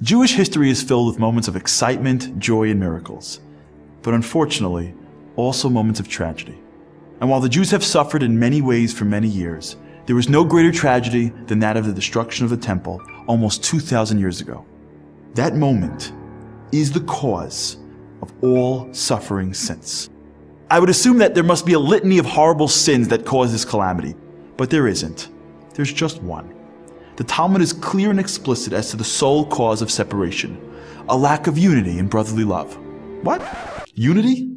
Jewish history is filled with moments of excitement, joy, and miracles, but unfortunately, also moments of tragedy. And while the Jews have suffered in many ways for many years, there was no greater tragedy than that of the destruction of the temple almost 2,000 years ago. That moment is the cause of all suffering since. I would assume that there must be a litany of horrible sins that cause this calamity, but there isn't. There's just one. The Talmud is clear and explicit as to the sole cause of separation, a lack of unity and brotherly love. What? Unity?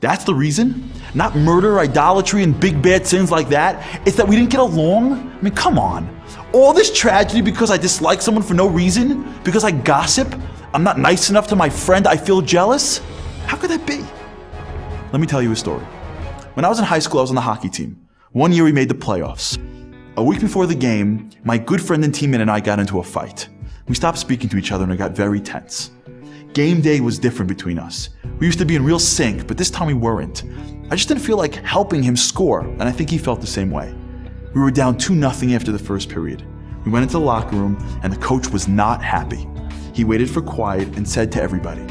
That's the reason? Not murder, idolatry, and big bad sins like that? It's that we didn't get along? I mean, come on. All this tragedy because I dislike someone for no reason? Because I gossip? I'm not nice enough to my friend, I feel jealous? How could that be? Let me tell you a story. When I was in high school, I was on the hockey team. One year we made the playoffs. A week before the game, my good friend and teammate and I got into a fight. We stopped speaking to each other and it got very tense. Game day was different between us. We used to be in real sync, but this time we weren't. I just didn't feel like helping him score, and I think he felt the same way. We were down 2-0 after the first period. We went into the locker room and the coach was not happy. He waited for quiet and said to everybody,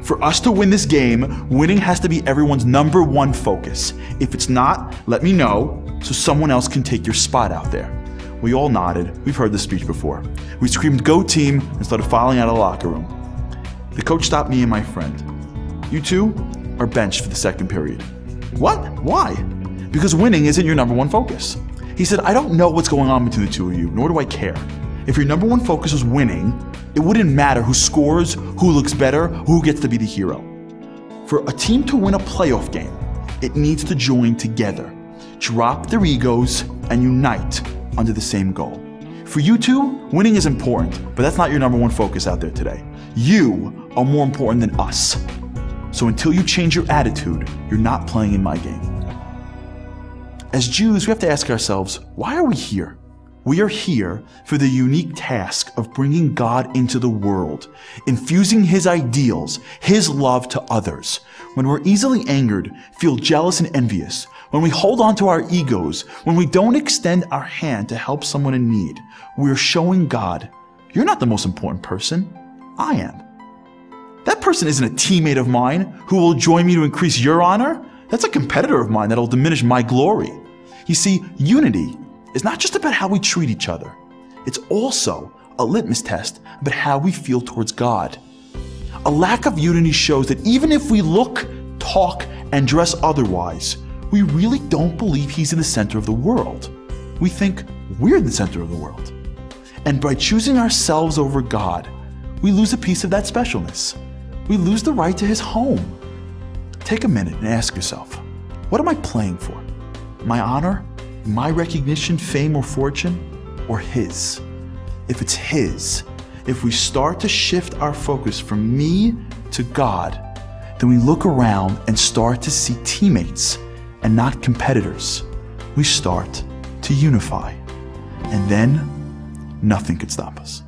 "For us to win this game, winning has to be everyone's #1 focus. If it's not, let me know so someone else can take your spot out there." We all nodded. We've heard this speech before. We screamed, "Go team," and started filing out of the locker room. The coach stopped me and my friend. "You two are benched for the second period." "What? Why?" "Because winning isn't your #1 focus." He said, "I don't know what's going on between the two of you, nor do I care. If your #1 focus was winning, it wouldn't matter who scores, who looks better, who gets to be the hero. For a team to win a playoff game, it needs to join together, drop their egos, and unite under the same goal. For you two, winning is important, but that's not your #1 focus out there today. You are more important than us. So until you change your attitude, you're not playing in my game." As Jews, we have to ask ourselves, why are we here? We are here for the unique task of bringing God into the world, infusing His ideals, His love to others. When we're easily angered, feel jealous and envious, when we hold on to our egos, when we don't extend our hand to help someone in need, we're showing God, "You're not the most important person, I am. That person isn't a teammate of mine who will join me to increase your honor. That's a competitor of mine that'll diminish my glory." You see, unity is not just about how we treat each other. It's also a litmus test about how we feel towards God. A lack of unity shows that even if we look, talk, and dress otherwise, we really don't believe He's in the center of the world. We think we're the center of the world. And by choosing ourselves over God, we lose a piece of that specialness. We lose the right to His home. Take a minute and ask yourself, what am I playing for? My honor, my recognition, fame, or fortune, or His? If it's His, if we start to shift our focus from me to God, then we look around and start to see teammates and not competitors. We start to unify, and then nothing could stop us.